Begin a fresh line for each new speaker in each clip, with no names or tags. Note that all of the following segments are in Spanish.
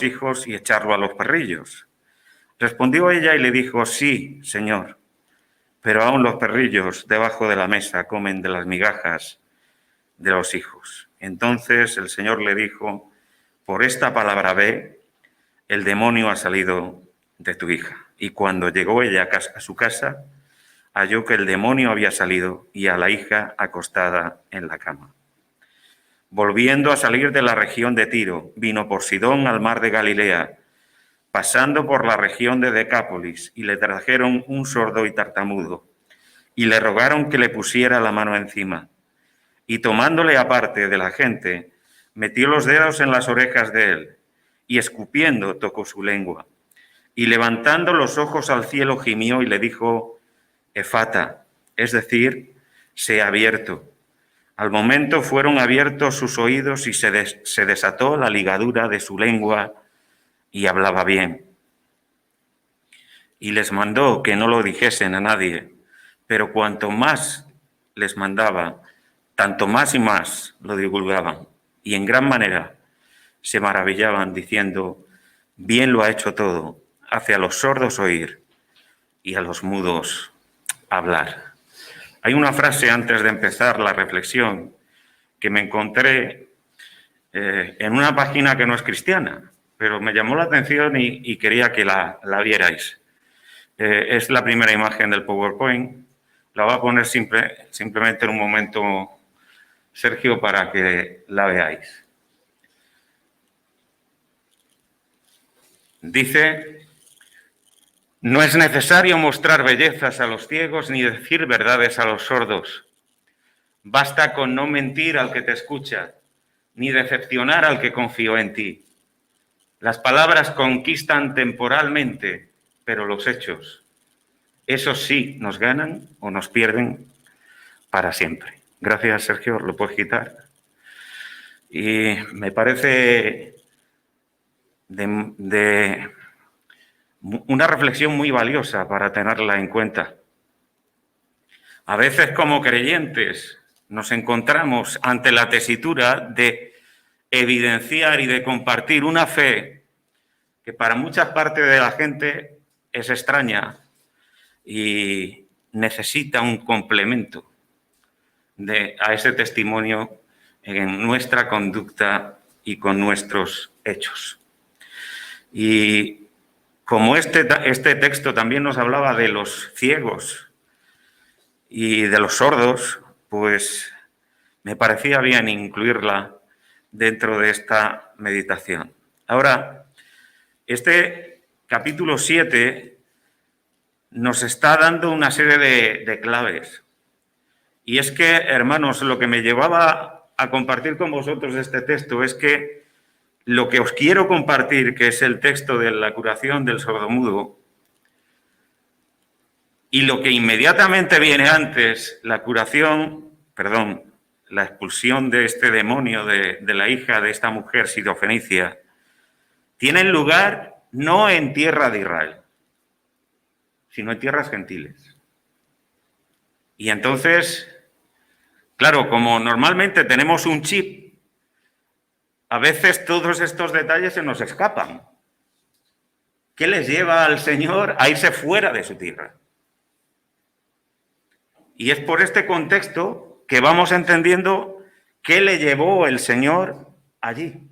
hijos y echarlo a los perrillos. Respondió ella y le dijo: sí, Señor, pero aún los perrillos debajo de la mesa comen de las migajas de los hijos. Entonces el Señor le dijo: por esta palabra ve, el demonio ha salido de tu hija. Y cuando llegó ella a su casa, halló que el demonio había salido y a la hija acostada en la cama. Volviendo a salir de la región de Tiro, vino por Sidón al mar de Galilea, pasando por la región de Decápolis, y le trajeron un sordo y tartamudo, y le rogaron que le pusiera la mano encima. Y tomándole aparte de la gente, metió los dedos en las orejas de él, y escupiendo tocó su lengua. Y levantando los ojos al cielo gimió y le dijo: Efata, es decir, sea abierto. Al momento fueron abiertos sus oídos y se desató la ligadura de su lengua y hablaba bien. Y les mandó que no lo dijesen a nadie, pero cuanto más les mandaba, tanto más y más lo divulgaban, y en gran manera se maravillaban diciendo: bien lo ha hecho todo, hace a los sordos oír y a los mudos hablar. Hay una frase antes de empezar la reflexión que me encontré en una página que no es cristiana, pero me llamó la atención y quería que la vierais. Es la primera imagen del PowerPoint. La voy a poner simplemente en un momento, Sergio, para que la veáis. Dice: no es necesario mostrar bellezas a los ciegos ni decir verdades a los sordos. Basta con no mentir al que te escucha, ni decepcionar al que confió en ti. Las palabras conquistan temporalmente, pero los hechos, esos sí, nos ganan o nos pierden para siempre. Gracias, Sergio, lo puedes quitar. Y me parece de una reflexión muy valiosa para tenerla en cuenta. A veces, como creyentes, nos encontramos ante la tesitura de evidenciar y de compartir una fe que para muchas partes de la gente es extraña y necesita un complemento a ese testimonio en nuestra conducta y con nuestros hechos. Y como este texto también nos hablaba de los ciegos y de los sordos, pues me parecía bien incluirla dentro de esta meditación. Ahora, este capítulo 7 nos está dando una serie de claves. Y es que, hermanos, lo que me llevaba a compartir con vosotros este texto es que lo que os quiero compartir, que es el texto de la curación del sordomudo, y lo que inmediatamente viene antes, la expulsión de este demonio de la hija de esta mujer sirofenicia, tienen lugar no en tierra de Israel, sino en tierras gentiles. Y entonces, claro, como normalmente tenemos un chip, a veces todos estos detalles se nos escapan. ¿Qué les lleva al Señor a irse fuera de su tierra? Y es por este contexto que vamos entendiendo qué le llevó el Señor allí.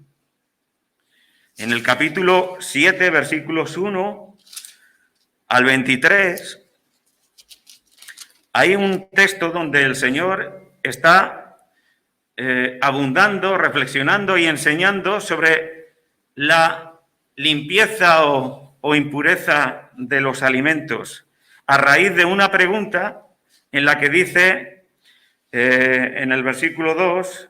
En el capítulo 7, versículos 1 al 23, hay un texto donde el Señor está abundando, reflexionando y enseñando sobre la limpieza o impureza de los alimentos, a raíz de una pregunta en la que dice, en el versículo 2,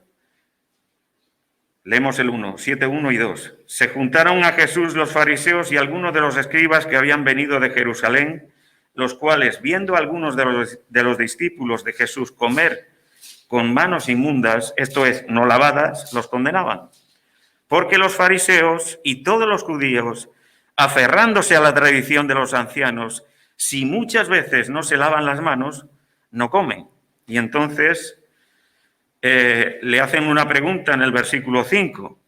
leemos el 1, 7, 1 y 2. Se juntaron a Jesús los fariseos y algunos de los escribas que habían venido de Jerusalén, los cuales, viendo a algunos de los discípulos de Jesús comer con manos inmundas, esto es, no lavadas, los condenaban. Porque los fariseos y todos los judíos, aferrándose a la tradición de los ancianos, si muchas veces no se lavan las manos, no comen. Y entonces le hacen una pregunta en el versículo 5.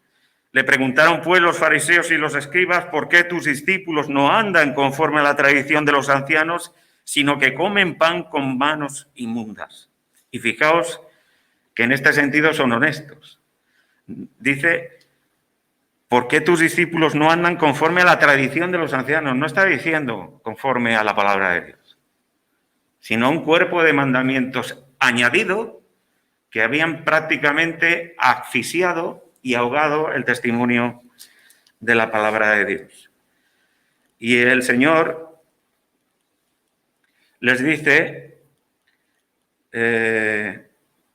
Le preguntaron pues los fariseos y los escribas, ¿por qué tus discípulos no andan conforme a la tradición de los ancianos, sino que comen pan con manos inmundas? Y fijaos que en este sentido son honestos. Dice, ¿por qué tus discípulos no andan conforme a la tradición de los ancianos? No está diciendo conforme a la palabra de Dios, sino un cuerpo de mandamientos añadido que habían prácticamente asfixiado y ahogado el testimonio de la palabra de Dios. Y el Señor les dice en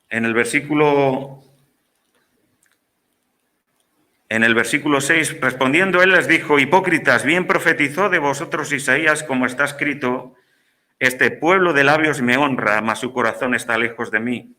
el versículo 6, respondiendo él les dijo, hipócritas, bien profetizó de vosotros Isaías, como está escrito, este pueblo de labios me honra, mas su corazón está lejos de mí.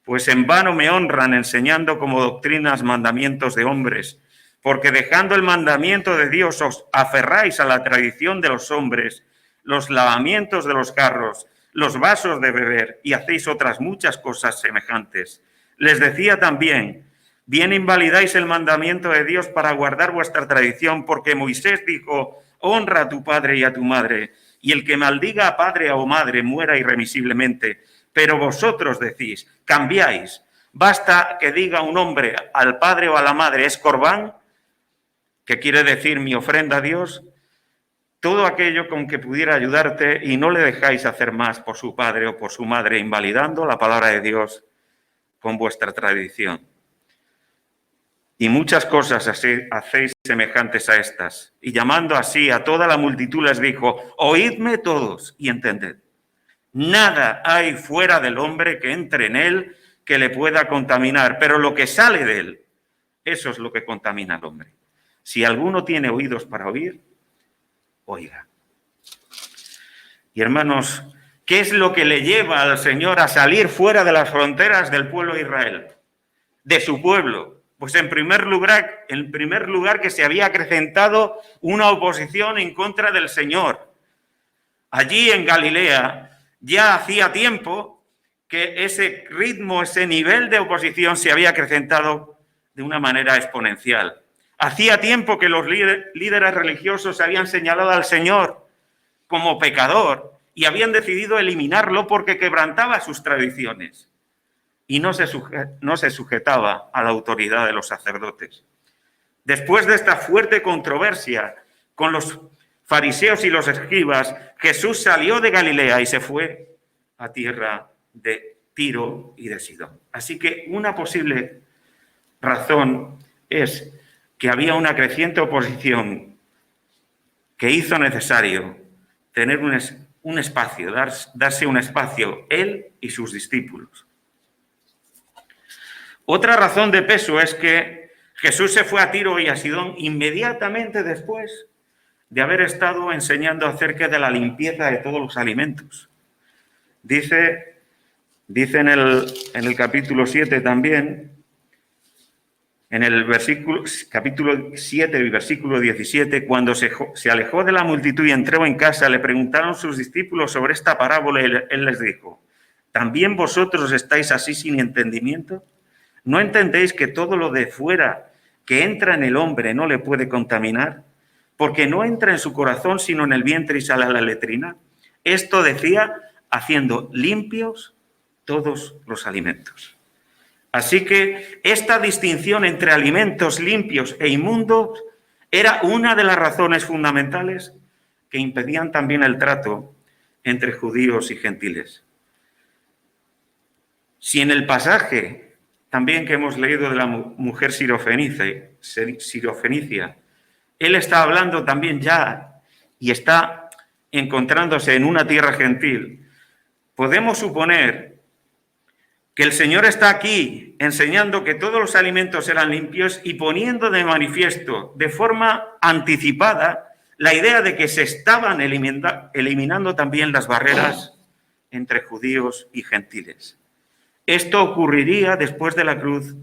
Pues en vano me honran enseñando como doctrinas mandamientos de hombres, porque dejando el mandamiento de Dios os aferráis a la tradición de los hombres, los lavamientos de los carros, los vasos de beber, y hacéis otras muchas cosas semejantes. Les decía también, bien invalidáis el mandamiento de Dios para guardar vuestra tradición, porque Moisés dijo, honra a tu padre y a tu madre, y el que maldiga a padre o madre muera irremisiblemente. Pero vosotros decís, cambiáis, basta que diga un hombre al padre o a la madre, es corbán, que quiere decir mi ofrenda a Dios, todo aquello con que pudiera ayudarte y no le dejáis hacer más por su padre o por su madre, invalidando la palabra de Dios con vuestra tradición. Y muchas cosas así hacéis semejantes a estas. Y llamando así a toda la multitud les dijo, oídme todos y entended. Nada hay fuera del hombre que entre en él que le pueda contaminar, pero lo que sale de él, eso es lo que contamina al hombre. Si alguno tiene oídos para oír, oiga. Y hermanos, ¿qué es lo que le lleva al Señor a salir fuera de las fronteras del pueblo de Israel? De su pueblo. Pues en primer lugar que se había acrecentado una oposición en contra del Señor. Allí en Galilea ya hacía tiempo que ese ritmo, ese nivel de oposición se había acrecentado de una manera exponencial. Hacía tiempo que los líderes religiosos habían señalado al Señor como pecador y habían decidido eliminarlo porque quebrantaba sus tradiciones y no se sujetaba a la autoridad de los sacerdotes. Después de esta fuerte controversia con los fariseos y los escribas, Jesús salió de Galilea y se fue a tierra de Tiro y de Sidón. Así que una posible razón es que había una creciente oposición que hizo necesario tener un espacio, darse un espacio, él y sus discípulos. Otra razón de peso es que Jesús se fue a Tiro y a Sidón inmediatamente después de haber estado enseñando acerca de la limpieza de todos los alimentos. Dice en el capítulo 7 también, en el capítulo 7 y versículo 17, cuando se alejó de la multitud y entró en casa, le preguntaron sus discípulos sobre esta parábola y él les dijo, ¿también vosotros estáis así sin entendimiento? ¿No entendéis que todo lo de fuera que entra en el hombre no le puede contaminar? Porque no entra en su corazón sino en el vientre y sale a la letrina. Esto decía haciendo limpios todos los alimentos. Así que esta distinción entre alimentos limpios e inmundos era una de las razones fundamentales que impedían también el trato entre judíos y gentiles. Si en el pasaje también que hemos leído de la mujer sirofenicia, él está hablando también ya y está encontrándose en una tierra gentil, podemos suponer que el Señor está aquí enseñando que todos los alimentos eran limpios y poniendo de manifiesto de forma anticipada la idea de que se estaban eliminando también las barreras entre judíos y gentiles. Esto ocurriría después de la cruz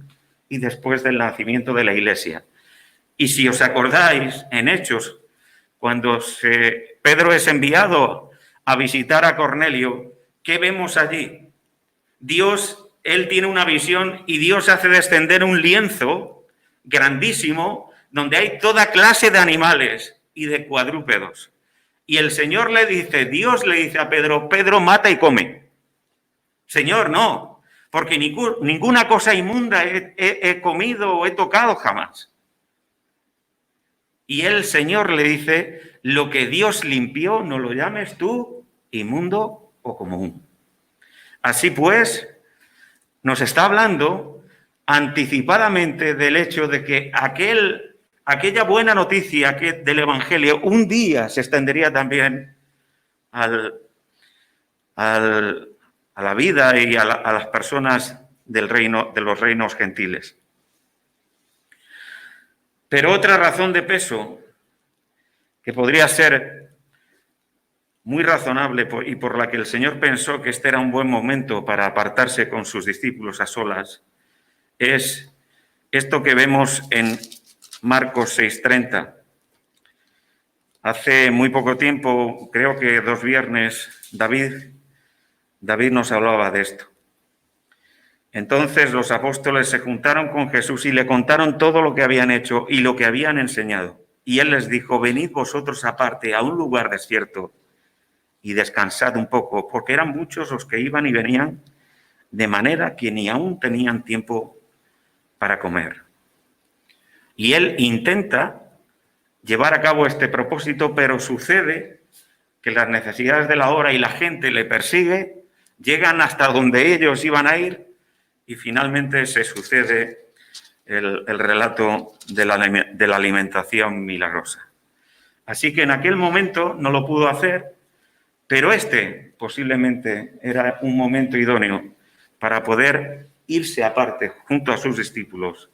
y después del nacimiento de la Iglesia. Y si os acordáis, en Hechos, cuando Pedro es enviado a visitar a Cornelio, ¿qué vemos allí? Él tiene una visión y Dios hace descender un lienzo grandísimo donde hay toda clase de animales y de cuadrúpedos. Y el Señor le dice, Dios le dice a Pedro, Pedro, mata y come. Señor, no, porque ninguna cosa inmunda he comido o he tocado jamás. Y el Señor le dice, lo que Dios limpió, no lo llames tú inmundo o común. Así pues, nos está hablando anticipadamente del hecho de que aquella buena noticia del Evangelio un día se extendería también a la vida y a las personas del reino, de los reinos gentiles. Pero otra razón de peso que podría ser muy razonable y por la que el Señor pensó que este era un buen momento para apartarse con sus discípulos a solas es esto que vemos en Marcos 6:30. Hace muy poco tiempo, creo que 2 viernes, David nos hablaba de esto. Entonces los apóstoles se juntaron con Jesús y le contaron todo lo que habían hecho y lo que habían enseñado. Y él les dijo, venid vosotros aparte a un lugar desierto y descansad un poco, porque eran muchos los que iban y venían, de manera que ni aún tenían tiempo para comer. Y él intenta llevar a cabo este propósito, pero sucede que las necesidades de la hora y la gente le persigue, llegan hasta donde ellos iban a ir y finalmente se sucede el relato de la alimentación milagrosa. Así que en aquel momento no lo pudo hacer, pero este posiblemente era un momento idóneo para poder irse aparte junto a sus discípulos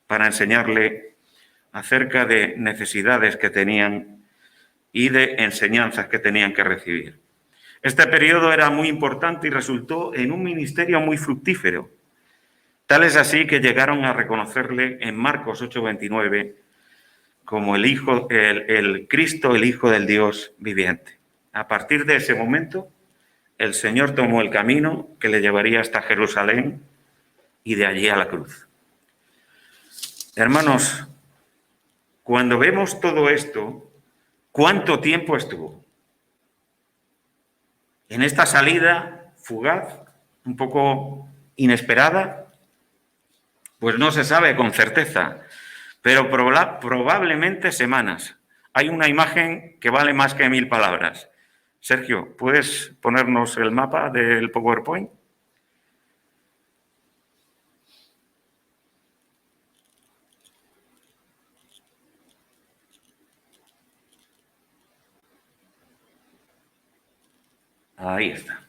para enseñarle acerca de necesidades que tenían y de enseñanzas que tenían que recibir. Este periodo era muy importante y resultó en un ministerio muy fructífero. Tal es así que llegaron a reconocerle en Marcos 8:29 como el Cristo, el Hijo del Dios viviente. A partir de ese momento, el Señor tomó el camino que le llevaría hasta Jerusalén y de allí a la cruz. Hermanos, cuando vemos todo esto, ¿cuánto tiempo estuvo? En esta salida fugaz, un poco inesperada, pues no se sabe con certeza, pero probablemente semanas. Hay una imagen que vale más que 1000 palabras. Sergio, ¿puedes ponernos el mapa del PowerPoint? Ahí está.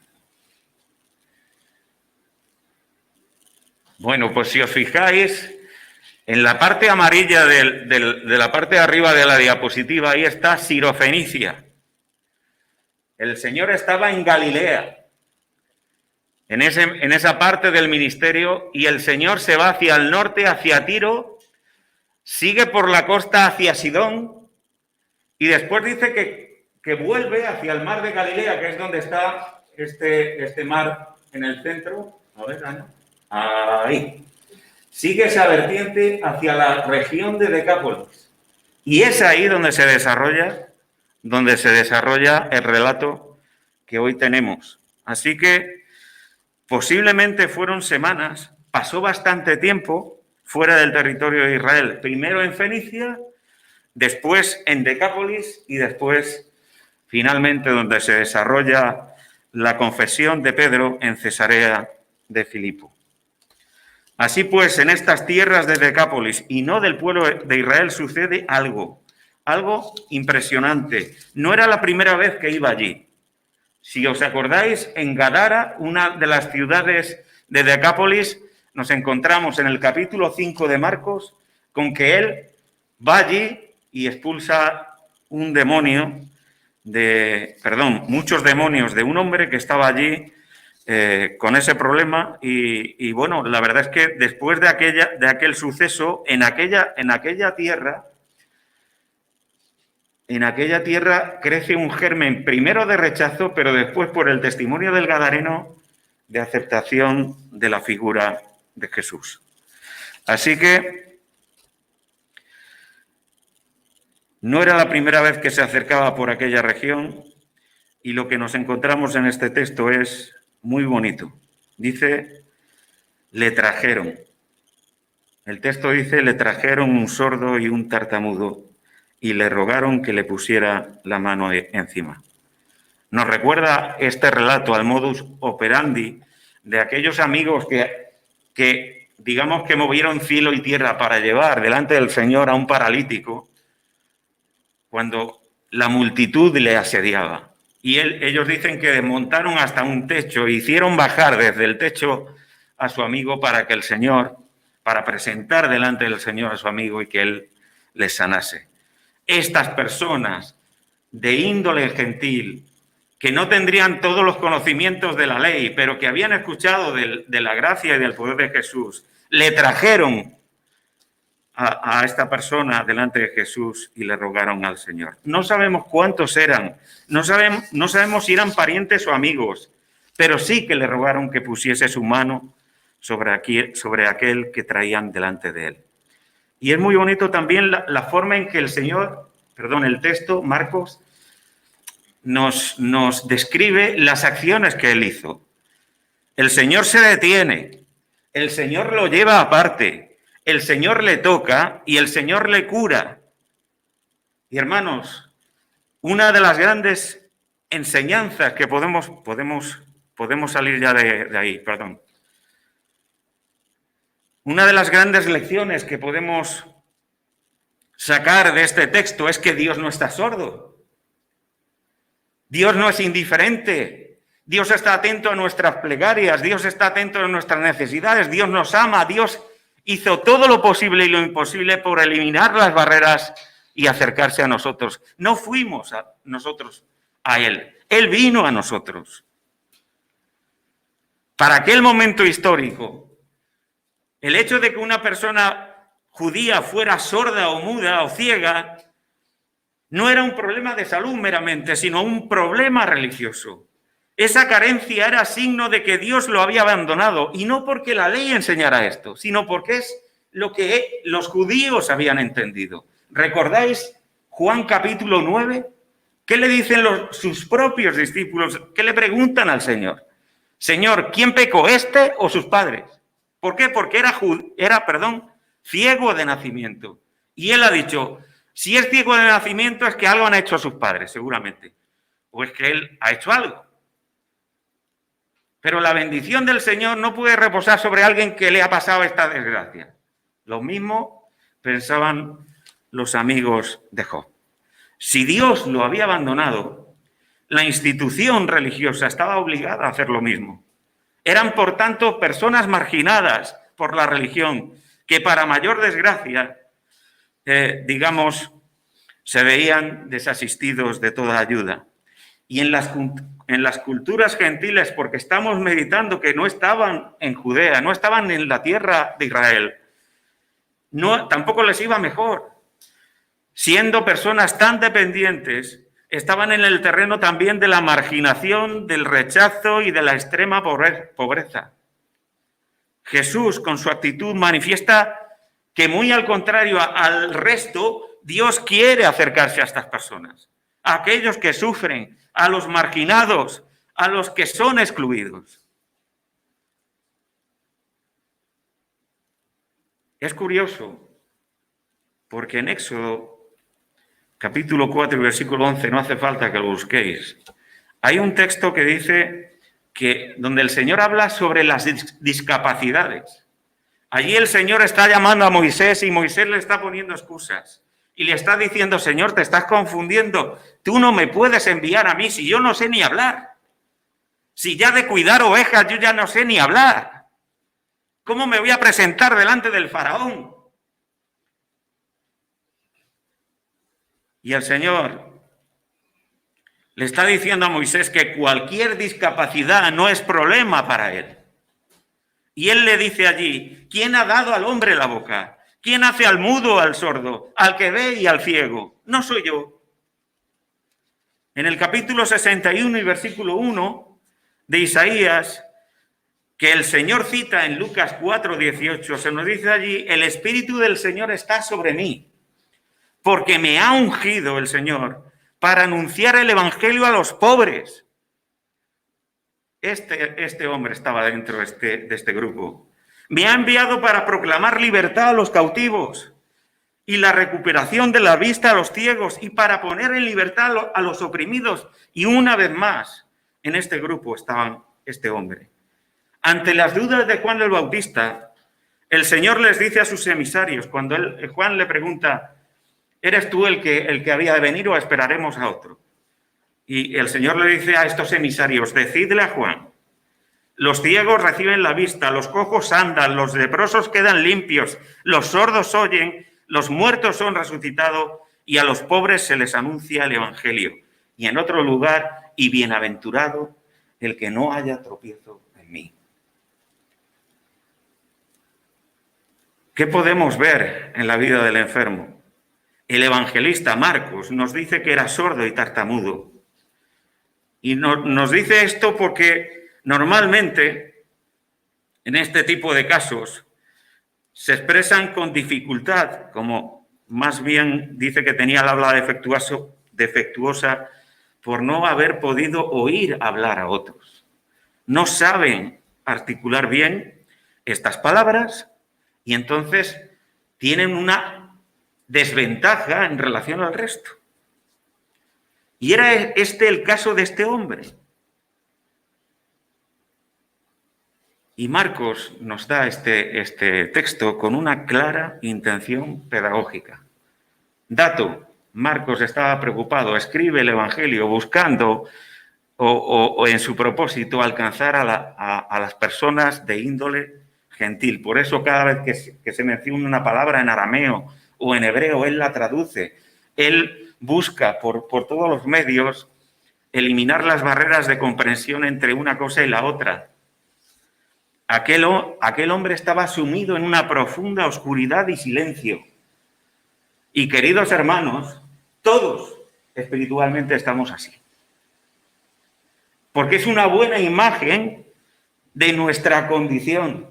Bueno, pues si os fijáis, en la parte amarilla de la parte de arriba de la diapositiva, ahí está Sirofenicia. El Señor estaba en Galilea, en esa parte del ministerio, y el Señor se va hacia el norte, hacia Tiro, sigue por la costa hacia Sidón, y después dice que vuelve hacia el mar de Galilea, que es donde está este mar en el centro. A ver, Ana. Ahí. Sigue esa vertiente hacia la región de Decápolis. Y es ahí donde se desarrolla el relato que hoy tenemos. Así que posiblemente fueron semanas, pasó bastante tiempo fuera del territorio de Israel. Primero en Fenicia, después en Decápolis y después, finalmente, donde se desarrolla la confesión de Pedro en Cesarea de Filipo. Así pues, en estas tierras de Decápolis y no del pueblo de Israel sucede algo impresionante. No era la primera vez que iba allí. Si os acordáis, en Gadara, una de las ciudades de Decápolis, nos encontramos en el capítulo 5 de Marcos con que él va allí y expulsa muchos demonios de un hombre que estaba allí con ese problema y bueno, la verdad es que después de aquel suceso, en aquella tierra crece un germen primero de rechazo, pero después por el testimonio del gadareno de aceptación de la figura de Jesús. Así que No era la primera vez que se acercaba por aquella región y lo que nos encontramos en este texto es muy bonito. Dice, le trajeron. El texto dice, le trajeron un sordo y un tartamudo y le rogaron que le pusiera la mano encima. Nos recuerda este relato al modus operandi de aquellos amigos que digamos que movieron cielo y tierra para llevar delante del Señor a un paralítico cuando la multitud le asediaba. Y ellos dicen que desmontaron hasta un techo e hicieron bajar desde el techo a su amigo para que el Señor, para presentar delante del Señor a su amigo y que él les sanase. Estas personas de índole gentil, que no tendrían todos los conocimientos de la ley, pero que habían escuchado de la gracia y del poder de Jesús, le trajeron a esta persona delante de Jesús y le rogaron al Señor. No sabemos cuántos eran, no sabemos si eran parientes o amigos, pero sí que le rogaron que pusiese su mano sobre aquel que traían delante de él. Y es muy bonito también la forma en que el texto, Marcos, nos describe las acciones que él hizo. El Señor se detiene, el Señor lo lleva aparte, el Señor le toca y el Señor le cura. Y hermanos, una de las grandes enseñanzas que podemos salir ya de ahí, perdón. Una de las grandes lecciones que podemos sacar de este texto es que Dios no está sordo. Dios no es indiferente. Dios está atento a nuestras plegarias. Dios está atento a nuestras necesidades. Dios nos ama. Dios hizo todo lo posible y lo imposible por eliminar las barreras y acercarse a nosotros. No fuimos nosotros a Él. Él vino a nosotros. Para aquel momento histórico, el hecho de que una persona judía fuera sorda o muda o ciega no era un problema de salud meramente, sino un problema religioso. Esa carencia era signo de que Dios lo había abandonado, y no porque la ley enseñara esto, sino porque es lo que los judíos habían entendido. ¿Recordáis Juan capítulo 9? ¿Qué le dicen sus propios discípulos? ¿Qué le preguntan al Señor? Señor, ¿quién pecó, este o sus padres? ¿Por qué? Porque era ciego de nacimiento. Y él ha dicho, si es ciego de nacimiento es que algo han hecho sus padres, seguramente. O es que él ha hecho algo. Pero la bendición del Señor no puede reposar sobre alguien que le ha pasado esta desgracia. Lo mismo pensaban los amigos de Job. Si Dios lo había abandonado, la institución religiosa estaba obligada a hacer lo mismo. Eran, por tanto, personas marginadas por la religión que, para mayor desgracia, se veían desasistidos de toda ayuda. Y en las culturas gentiles, porque estamos meditando que no estaban en Judea, no estaban en la tierra de Israel, tampoco les iba mejor. Siendo personas tan dependientes, estaban en el terreno también de la marginación, del rechazo y de la extrema pobreza. Jesús, con su actitud, manifiesta que, muy al contrario al resto, Dios quiere acercarse a estas personas, a aquellos que sufren, a los marginados, a los que son excluidos. Es curioso, porque en Éxodo capítulo 4 y versículo 11, no hace falta que lo busquéis, hay un texto que dice donde el Señor habla sobre las discapacidades. Allí el Señor está llamando a Moisés y Moisés le está poniendo excusas. Y le está diciendo, Señor, te estás confundiendo. Tú no me puedes enviar a mí si yo no sé ni hablar. Si ya de cuidar ovejas yo ya no sé ni hablar. ¿Cómo me voy a presentar delante del faraón? Y el Señor le está diciendo a Moisés que cualquier discapacidad no es problema para él. Y él le dice allí, ¿quién ha dado al hombre la boca? ¿Quién hace al mudo, al sordo, al que ve y al ciego? No soy yo. En el capítulo 61 y versículo 1 de Isaías, que el Señor cita en Lucas 4:18, se nos dice allí, el Espíritu del Señor está sobre mí, porque me ha ungido el Señor para anunciar el Evangelio a los pobres. Este hombre estaba dentro de este grupo. Me ha enviado para proclamar libertad a los cautivos y la recuperación de la vista a los ciegos y para poner en libertad a los oprimidos. Y una vez más, en este grupo estaba este hombre. Ante las dudas de Juan el Bautista, el Señor les dice a sus emisarios, cuando Juan le pregunta, ¿eres tú el que había de venir o esperaremos a otro? Y el Señor le dice a estos emisarios, decidle a Juan, los ciegos reciben la vista, los cojos andan, los leprosos quedan limpios, los sordos oyen, los muertos son resucitados y a los pobres se les anuncia el Evangelio. Y en otro lugar, y bienaventurado el que no haya tropiezo en mí. ¿Qué podemos ver en la vida del enfermo? El evangelista Marcos nos dice que era sordo y tartamudo. Y nos dice esto porque normalmente en este tipo de casos se expresan con dificultad, como más bien dice que tenía el habla defectuosa por no haber podido oír hablar a otros. No saben articular bien estas palabras y entonces tienen una desventaja en relación al resto. Y era este el caso de este hombre. Y Marcos nos da este texto con una clara intención pedagógica. Dato, Marcos estaba preocupado, escribe el Evangelio buscando o en su propósito alcanzar a las personas de índole gentil. Por eso cada vez que se menciona una palabra en arameo o en hebreo, él la traduce. Él busca por todos los medios eliminar las barreras de comprensión entre una cosa y la otra. Aquel hombre estaba sumido en una profunda oscuridad y silencio. Y queridos hermanos, todos espiritualmente estamos así. Porque es una buena imagen de nuestra condición.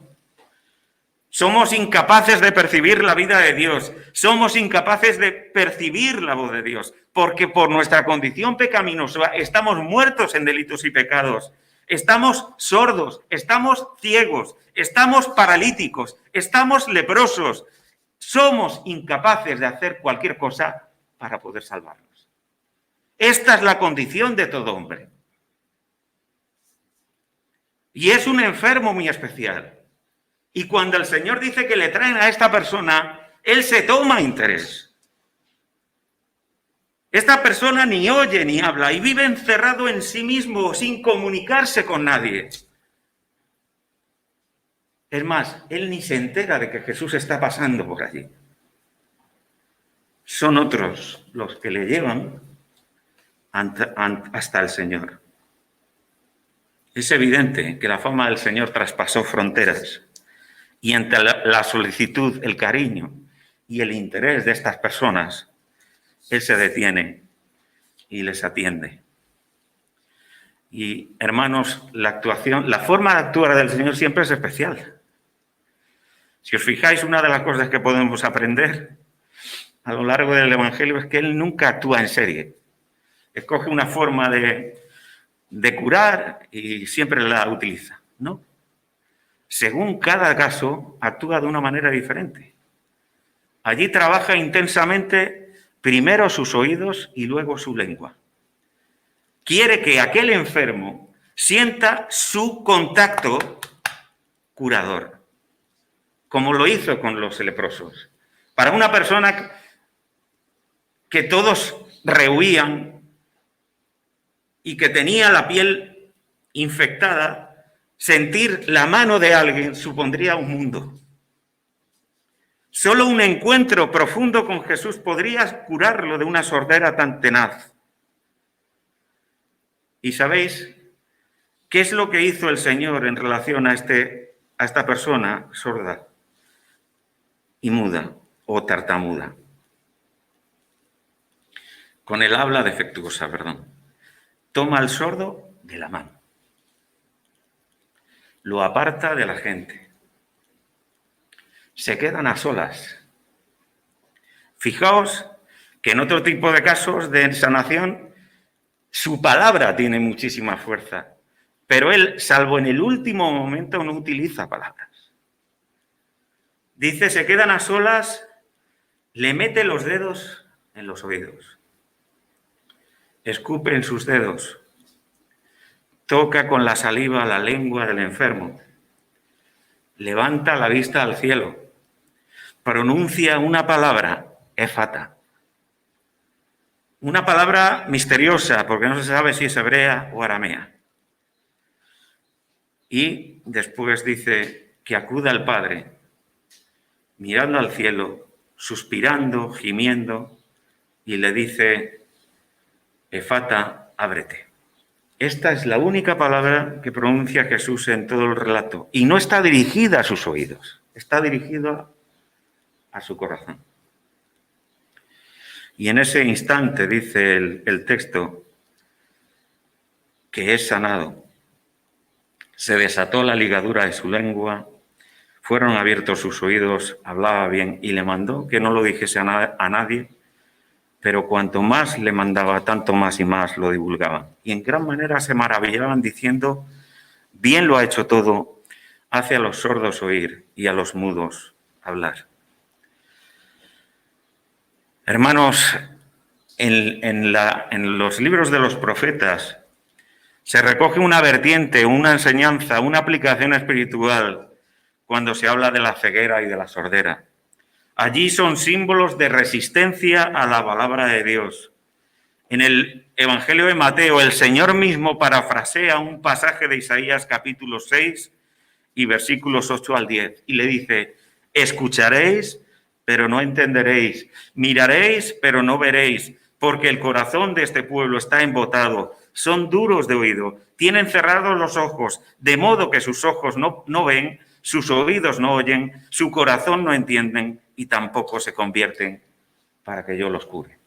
Somos incapaces de percibir la vida de Dios. Somos incapaces de percibir la voz de Dios. Porque por nuestra condición pecaminosa estamos muertos en delitos y pecados. Estamos sordos, estamos ciegos, estamos paralíticos, estamos leprosos. Somos incapaces de hacer cualquier cosa para poder salvarnos. Esta es la condición de todo hombre. Y es un enfermo muy especial. Y cuando el Señor dice que le traen a esta persona, Él se toma interés. Esta persona ni oye ni habla y vive encerrado en sí mismo sin comunicarse con nadie. Es más, él ni se entera de que Jesús está pasando por allí. Son otros los que le llevan hasta el Señor. Es evidente que la fama del Señor traspasó fronteras y ante la solicitud, el cariño y el interés de estas personas, Él se detiene y les atiende. Y, hermanos, la forma de actuar del Señor siempre es especial. Si os fijáis, una de las cosas que podemos aprender a lo largo del Evangelio es que Él nunca actúa en serie. Escoge una forma de curar y siempre la utiliza, ¿no? Según cada caso, actúa de una manera diferente. Allí trabaja intensamente primero sus oídos y luego su lengua. Quiere que aquel enfermo sienta su contacto curador, como lo hizo con los leprosos. Para una persona que todos rehuían y que tenía la piel infectada, sentir la mano de alguien supondría un mundo. Solo un encuentro profundo con Jesús podría curarlo de una sordera tan tenaz. ¿Y sabéis qué es lo que hizo el Señor en relación a esta persona sorda y muda o tartamuda? Con el habla defectuosa, perdón. Toma al sordo de la mano. Lo aparta de la gente. Se quedan a solas. Fijaos que en otro tipo de casos de sanación, su palabra tiene muchísima fuerza, pero él, salvo en el último momento, no utiliza palabras. Dice, se quedan a solas, le mete los dedos en los oídos, escupe en sus dedos, toca con la saliva la lengua del enfermo, levanta la vista al cielo, pronuncia una palabra, éfata. Una palabra misteriosa, porque no se sabe si es hebrea o aramea. Y después dice que acuda al Padre, mirando al cielo, suspirando, gimiendo, y le dice, éfata, ábrete. Esta es la única palabra que pronuncia Jesús en todo el relato. Y no está dirigida a sus oídos, está dirigida a su corazón. Y en ese instante, dice el texto, que es sanado. Se desató la ligadura de su lengua, fueron abiertos sus oídos, hablaba bien y le mandó que no lo dijese a nadie, pero cuanto más le mandaba, tanto más y más lo divulgaban. Y en gran manera se maravillaban diciendo, bien lo ha hecho todo, hace a los sordos oír y a los mudos hablar. Hermanos, en los libros de los profetas se recoge una vertiente, una enseñanza, una aplicación espiritual cuando se habla de la ceguera y de la sordera. Allí son símbolos de resistencia a la palabra de Dios. En el Evangelio de Mateo, el Señor mismo parafrasea un pasaje de Isaías capítulo 6 y versículos 8 al 10 y le dice, escucharéis, pero no entenderéis, miraréis, pero no veréis, porque el corazón de este pueblo está embotado, son duros de oído, tienen cerrados los ojos, de modo que sus ojos no ven, sus oídos no oyen, su corazón no entienden y tampoco se convierten para que yo los cure.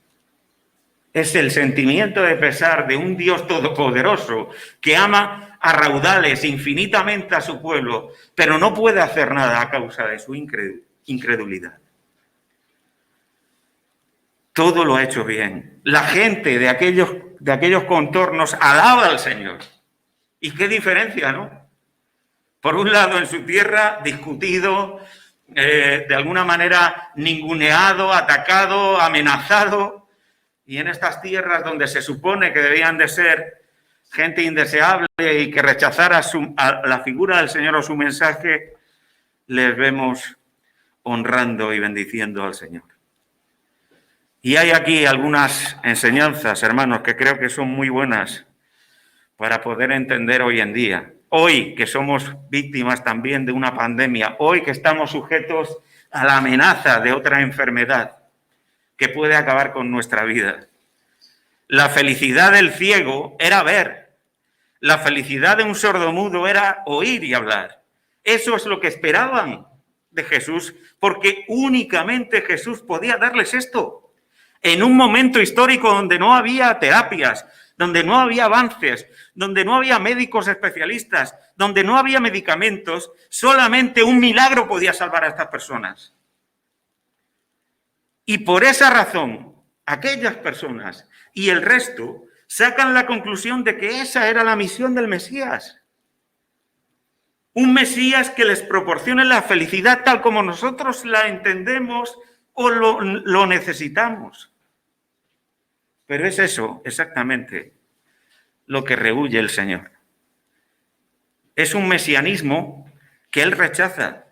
Es el sentimiento de pesar de un Dios todopoderoso que ama a raudales infinitamente a su pueblo, pero no puede hacer nada a causa de su incredulidad. Todo lo ha hecho bien. La gente de aquellos contornos alaba al Señor. ¿Y qué diferencia, no? Por un lado, en su tierra, discutido, de alguna manera ninguneado, atacado, amenazado. Y en estas tierras donde se supone que debían de ser gente indeseable y que rechazara a la figura del Señor o su mensaje, les vemos honrando y bendiciendo al Señor. Y hay aquí algunas enseñanzas, hermanos, que creo que son muy buenas para poder entender hoy en día. Hoy que somos víctimas también de una pandemia, hoy que estamos sujetos a la amenaza de otra enfermedad que puede acabar con nuestra vida. La felicidad del ciego era ver. La felicidad de un sordomudo era oír y hablar. Eso es lo que esperaban de Jesús, porque únicamente Jesús podía darles esto. En un momento histórico donde no había terapias, donde no había avances, donde no había médicos especialistas, donde no había medicamentos, solamente un milagro podía salvar a estas personas. Y por esa razón, aquellas personas y el resto sacan la conclusión de que esa era la misión del Mesías. Un Mesías que les proporcione la felicidad tal como nosotros la entendemos o lo necesitamos. Pero es eso exactamente lo que rehúye el Señor. Es un mesianismo que Él rechaza.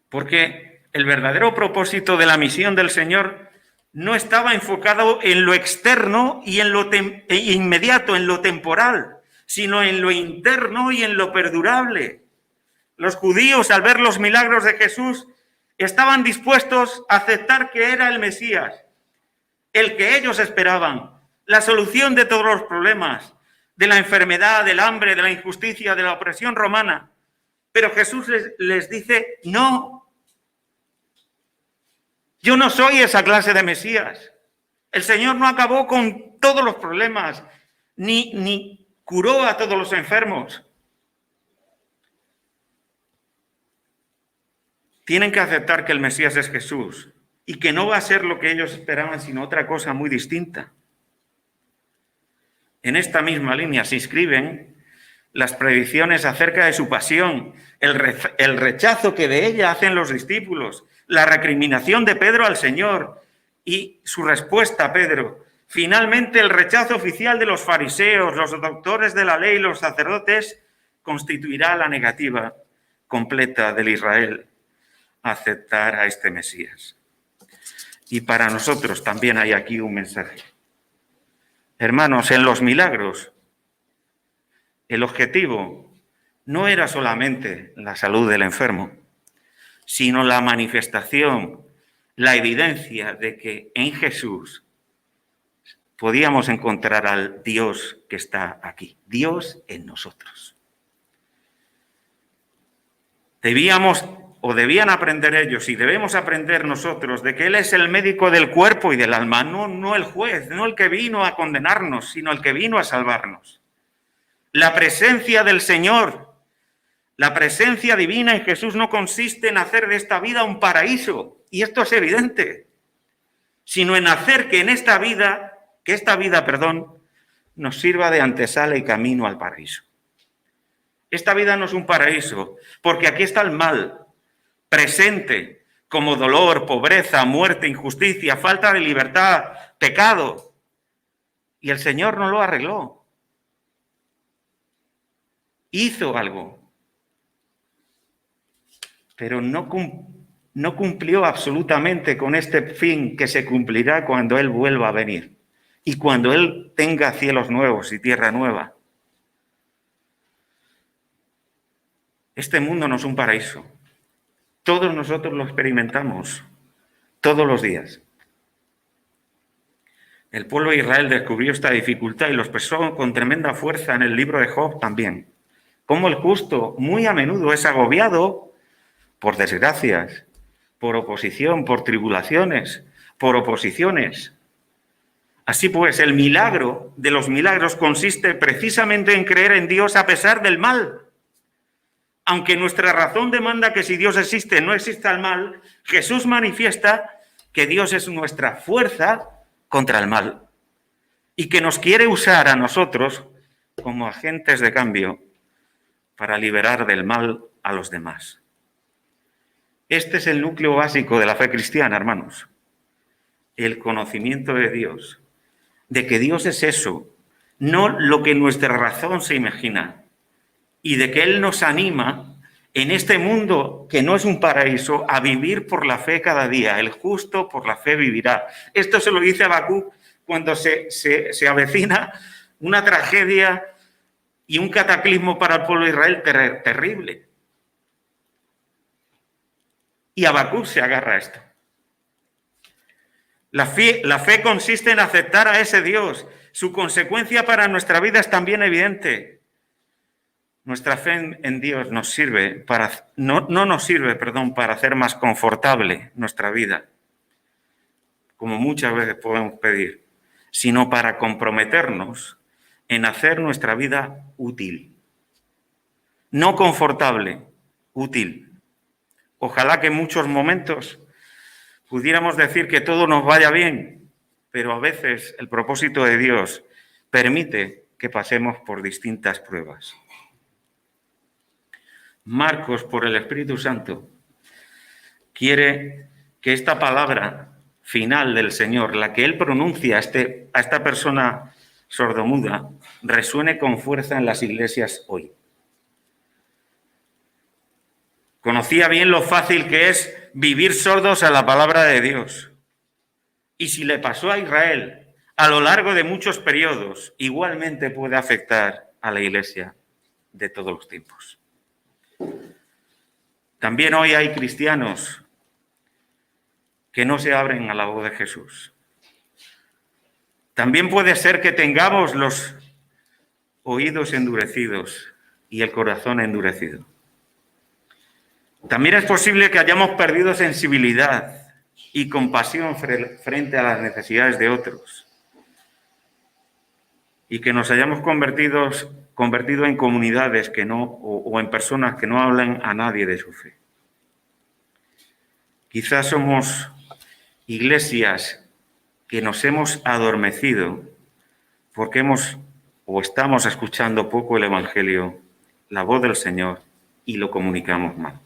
Porque el verdadero propósito de la misión del Señor no estaba enfocado en lo externo y en lo inmediato, en lo temporal, sino en lo interno y en lo perdurable. Los judíos, al ver los milagros de Jesús, estaban dispuestos a aceptar que era el Mesías, el que ellos esperaban, la solución de todos los problemas, de la enfermedad, del hambre, de la injusticia, de la opresión romana. Pero Jesús les dice, no, yo no soy esa clase de Mesías. El Señor no acabó con todos los problemas, ni curó a todos los enfermos. Tienen que aceptar que el Mesías es Jesús, y que no va a ser lo que ellos esperaban, sino otra cosa muy distinta. En esta misma línea se inscriben las predicciones acerca de su pasión, el rechazo que de ella hacen los discípulos, la recriminación de Pedro al Señor y su respuesta a Pedro. Finalmente, el rechazo oficial de los fariseos, los doctores de la ley, los sacerdotes, constituirá la negativa completa del Israel a aceptar a este Mesías. Y para nosotros también hay aquí un mensaje. Hermanos, en los milagros, el objetivo no era solamente la salud del enfermo, sino la manifestación, la evidencia de que en Jesús podíamos encontrar al Dios que está aquí, Dios en nosotros. Debían aprender ellos y debemos aprender nosotros de que Él es el médico del cuerpo y del alma, no el juez, no el que vino a condenarnos, sino el que vino a salvarnos. La presencia del Señor, la presencia divina en Jesús no consiste en hacer de esta vida un paraíso, y esto es evidente, sino en hacer que esta vida, nos sirva de antesala y camino al paraíso. Esta vida no es un paraíso, porque aquí está el mal presente, como dolor, pobreza, muerte, injusticia, falta de libertad, pecado. Y el Señor no lo arregló. Hizo algo, pero no cumplió absolutamente con este fin que se cumplirá cuando Él vuelva a venir y cuando Él tenga cielos nuevos y tierra nueva. Este mundo no es un paraíso. Todos nosotros lo experimentamos todos los días. El pueblo de Israel descubrió esta dificultad y lo expresó con tremenda fuerza en el libro de Job también. Cómo el justo muy a menudo es agobiado por desgracias, por oposición, por tribulaciones, por oposiciones. Así pues, el milagro de los milagros consiste precisamente en creer en Dios a pesar del mal. Aunque nuestra razón demanda que si Dios existe, no exista el mal, Jesús manifiesta que Dios es nuestra fuerza contra el mal y que nos quiere usar a nosotros como agentes de cambio para liberar del mal a los demás. Este es el núcleo básico de la fe cristiana, hermanos. El conocimiento de Dios, de que Dios es eso, no lo que nuestra razón se imagina, y de que Él nos anima en este mundo que no es un paraíso a vivir por la fe cada día. El justo por la fe vivirá. Esto se lo dice Habacuc cuando se avecina una tragedia y un cataclismo para el pueblo de Israel terrible. Y Habacuc se agarra a esto. La fe consiste en aceptar a ese Dios. Su consecuencia para nuestra vida es también evidente. Nuestra fe en Dios no nos sirve para hacer más confortable nuestra vida, como muchas veces podemos pedir, sino para comprometernos en hacer nuestra vida útil. No confortable, útil. Ojalá que en muchos momentos pudiéramos decir que todo nos vaya bien, pero a veces el propósito de Dios permite que pasemos por distintas pruebas. Marcos, por el Espíritu Santo, quiere que esta palabra final del Señor, la que Él pronuncia a esta persona sordomuda, resuene con fuerza en las iglesias hoy. Conocía bien lo fácil que es vivir sordos a la palabra de Dios. Y si le pasó a Israel a lo largo de muchos periodos, igualmente puede afectar a la iglesia de todos los tiempos. También hoy hay cristianos que no se abren a la voz de Jesús. También puede ser que tengamos los oídos endurecidos y el corazón endurecido. También es posible que hayamos perdido sensibilidad y compasión frente a las necesidades de otros y que nos hayamos convertido en comunidades o en personas que no hablan a nadie de su fe. Quizás somos iglesias que nos hemos adormecido porque estamos escuchando poco el Evangelio, la voz del Señor, y lo comunicamos mal.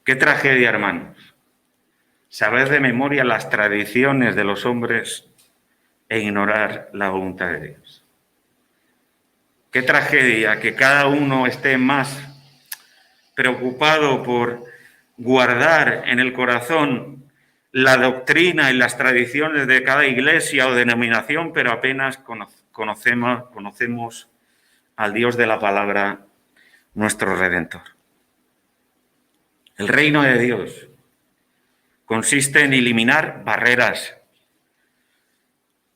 Qué tragedia, hermanos, saber de memoria las tradiciones de los hombres e ignorar la voluntad de Dios. Qué tragedia que cada uno esté más preocupado por guardar en el corazón la doctrina y las tradiciones de cada iglesia o denominación, pero apenas conocemos al Dios de la palabra, nuestro Redentor. El reino de Dios consiste en eliminar barreras,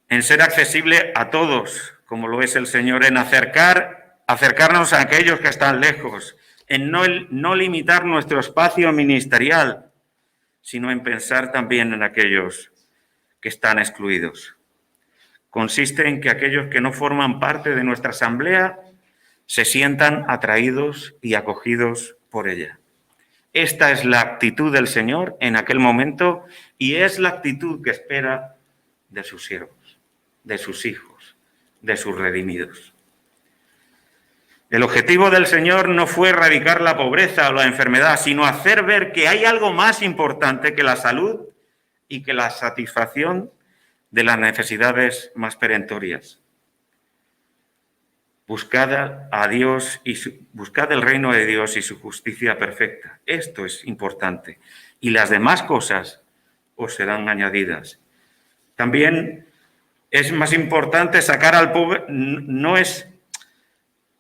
en ser accesible a todos, como lo es el Señor, en acercarnos a aquellos que están lejos, en no limitar nuestro espacio ministerial, sino en pensar también en aquellos que están excluidos. Consiste en que aquellos que no forman parte de nuestra asamblea se sientan atraídos y acogidos por ella. Esta es la actitud del Señor en aquel momento y es la actitud que espera de sus siervos, de sus hijos, de sus redimidos. El objetivo del Señor no fue erradicar la pobreza o la enfermedad, sino hacer ver que hay algo más importante que la salud y que la satisfacción de las necesidades más perentorias. Buscad a Dios buscad el reino de Dios y su justicia perfecta. Esto es importante. Y las demás cosas os serán añadidas. También es más importante sacar al pobre,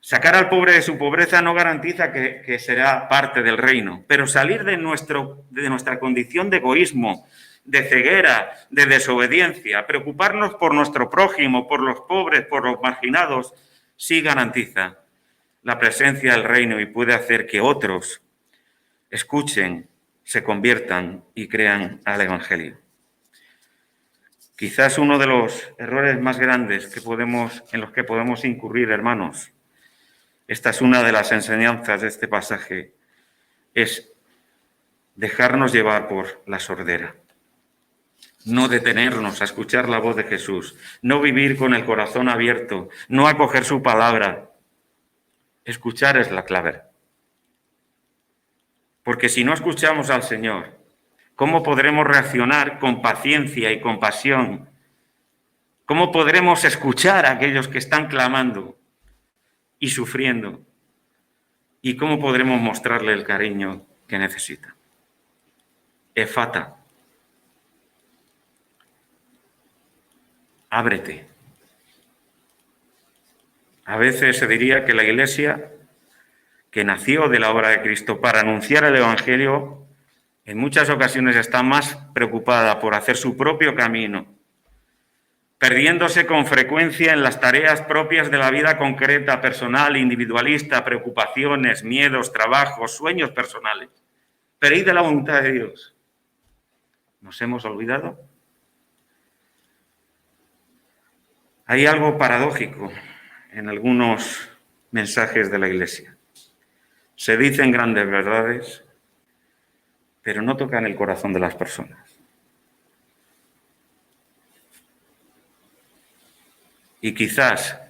sacar al pobre de su pobreza no garantiza que será parte del reino, pero salir de nuestra condición de egoísmo, de ceguera, de desobediencia, preocuparnos por nuestro prójimo, por los pobres, por los marginados, sí garantiza la presencia del reino y puede hacer que otros escuchen, se conviertan y crean al Evangelio. Quizás uno de los errores más grandes en los que podemos incurrir, hermanos, esta es una de las enseñanzas de este pasaje, es dejarnos llevar por la sordera. No detenernos a escuchar la voz de Jesús, no vivir con el corazón abierto, no acoger su palabra. Escuchar es la clave. Porque si no escuchamos al Señor, ¿cómo podremos reaccionar con paciencia y compasión? ¿Cómo podremos escuchar a aquellos que están clamando y sufriendo? ¿Y cómo podremos mostrarle el cariño que necesita? Efata. Ábrete. A veces se diría que la Iglesia, que nació de la obra de Cristo para anunciar el Evangelio, en muchas ocasiones está más preocupada por hacer su propio camino, perdiéndose con frecuencia en las tareas propias de la vida concreta, personal, individualista, preocupaciones, miedos, trabajos, sueños personales. Pero ¿y de la voluntad de Dios? ¿Nos hemos olvidado? Hay algo paradójico en algunos mensajes de la Iglesia. Se dicen grandes verdades, pero no tocan el corazón de las personas. Y quizás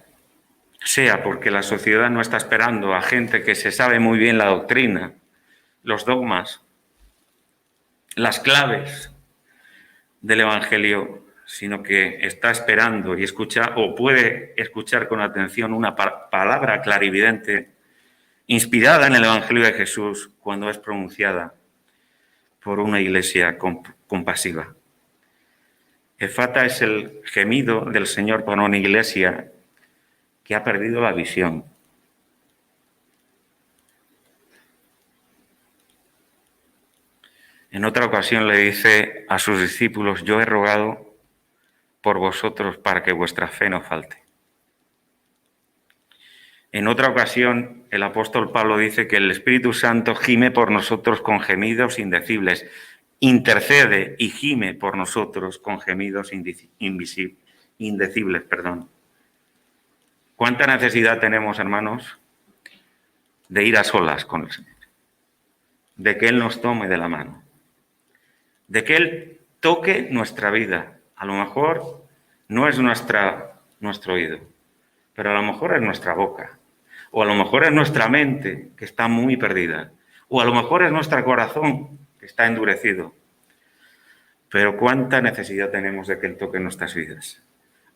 sea porque la sociedad no está esperando a gente que se sabe muy bien la doctrina, los dogmas, las claves del Evangelio, sino que está esperando y escucha o puede escuchar con atención una palabra clarividente inspirada en el Evangelio de Jesús cuando es pronunciada por una iglesia compasiva. Efata es el gemido del Señor para una iglesia que ha perdido la visión. En otra ocasión le dice a sus discípulos: yo he rogado por vosotros para que vuestra fe no falte. En otra ocasión, el apóstol Pablo dice que el Espíritu Santo gime por nosotros con gemidos indecibles, intercede y gime por nosotros con gemidos indecibles. ¿Cuánta necesidad tenemos, hermanos, de ir a solas con el Señor? De que Él nos tome de la mano, de que Él toque nuestra vida. A lo mejor no es nuestro oído, pero a lo mejor es nuestra boca, o a lo mejor es nuestra mente, que está muy perdida, o a lo mejor es nuestro corazón, que está endurecido. Pero cuánta necesidad tenemos de que Él toque nuestras vidas.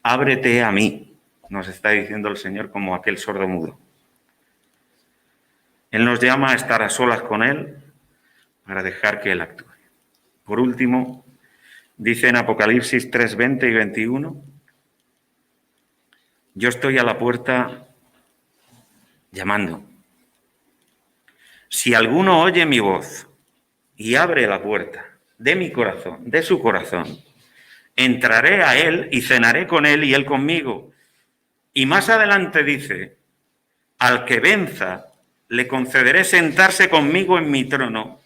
Ábrete a mí, nos está diciendo el Señor como aquel sordo mudo. Él nos llama a estar a solas con Él para dejar que Él actúe. Por último, dice en Apocalipsis 3, 20 y 21, yo estoy a la puerta llamando. Si alguno oye mi voz y abre la puerta de mi corazón, de su corazón, entraré a Él y cenaré con Él y Él conmigo. Y más adelante dice, al que venza, le concederé sentarse conmigo en mi trono,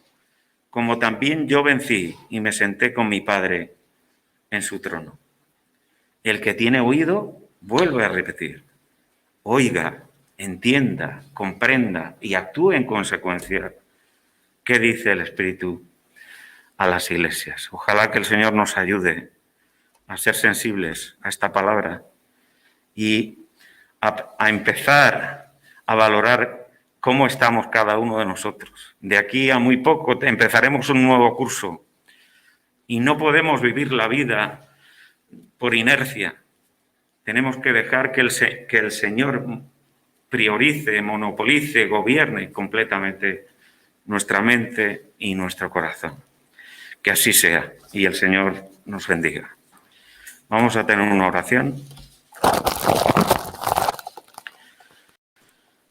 como también yo vencí y me senté con mi Padre en su trono. El que tiene oído, vuelve a repetir, oiga, entienda, comprenda y actúe en consecuencia. ¿Qué dice el Espíritu a las iglesias? Ojalá que el Señor nos ayude a ser sensibles a esta palabra y a empezar a valorar cómo estamos cada uno de nosotros. De aquí a muy poco empezaremos un nuevo curso y no podemos vivir la vida por inercia. Tenemos que dejar que el Señor priorice, monopolice, gobierne completamente nuestra mente y nuestro corazón. Que así sea y el Señor nos bendiga. Vamos a tener una oración.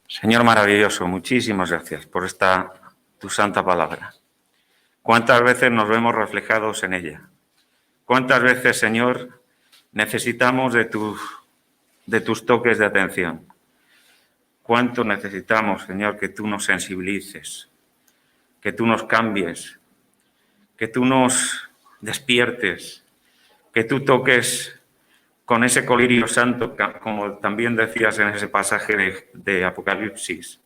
Señor maravilloso, muchísimas gracias por esta tu santa palabra. ¿Cuántas veces nos vemos reflejados en ella? ¿Cuántas veces, Señor, necesitamos de tus toques de atención? ¿Cuánto necesitamos, Señor, que tú nos sensibilices, que tú nos cambies, que tú nos despiertes, que tú toques con ese colirio santo, como también decías en ese pasaje de Apocalipsis,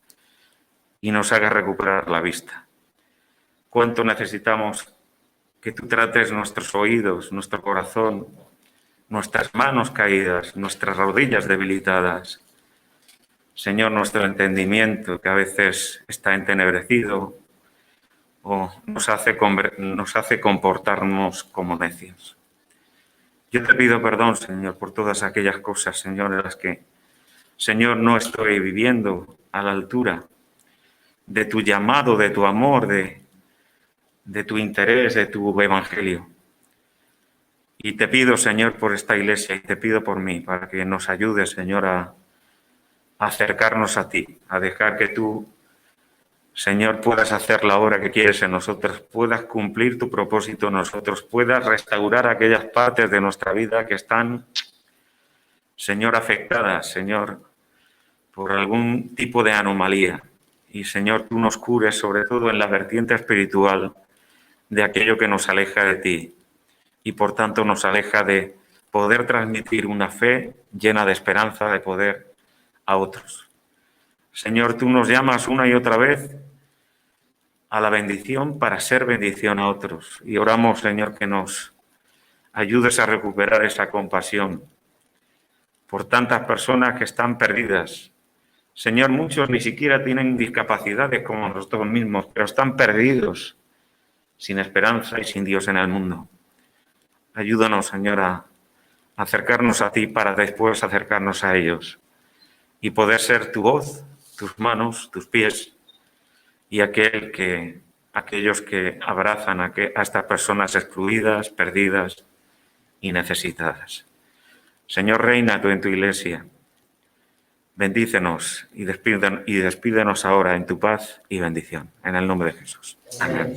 y nos hagas recuperar la vista? ¿Cuánto necesitamos que tú trates nuestros oídos, nuestro corazón, nuestras manos caídas, nuestras rodillas debilitadas? Señor, nuestro entendimiento, que a veces está entenebrecido o nos hace comportarnos como necios. Yo te pido perdón, Señor, por todas aquellas cosas, Señor, en las que, Señor, no estoy viviendo a la altura de tu llamado, de tu amor, de tu interés, de tu evangelio. Y te pido, Señor, por esta iglesia y te pido por mí, para que nos ayudes, Señor, a acercarnos a ti, a dejar que tú, Señor, puedas hacer la obra que quieres en nosotros, puedas cumplir tu propósito en nosotros, puedas restaurar aquellas partes de nuestra vida que están, Señor, afectadas, Señor, por algún tipo de anomalía. Y, Señor, tú nos cures, sobre todo en la vertiente espiritual, de aquello que nos aleja de ti y, por tanto, nos aleja de poder transmitir una fe llena de esperanza, de poder a otros. Señor, tú nos llamas una y otra vez a la bendición para ser bendición a otros. Y oramos, Señor, que nos ayudes a recuperar esa compasión por tantas personas que están perdidas. Señor, muchos ni siquiera tienen discapacidades como nosotros mismos, pero están perdidos, sin esperanza y sin Dios en el mundo. Ayúdanos, Señor, a acercarnos a ti para después acercarnos a ellos y poder ser tu voz, tus manos, tus pies y aquellos que abrazan a estas personas excluidas, perdidas y necesitadas. Señor, reina tú en tu iglesia. Bendícenos y despídenos ahora en tu paz y bendición. En el nombre de Jesús. Amén.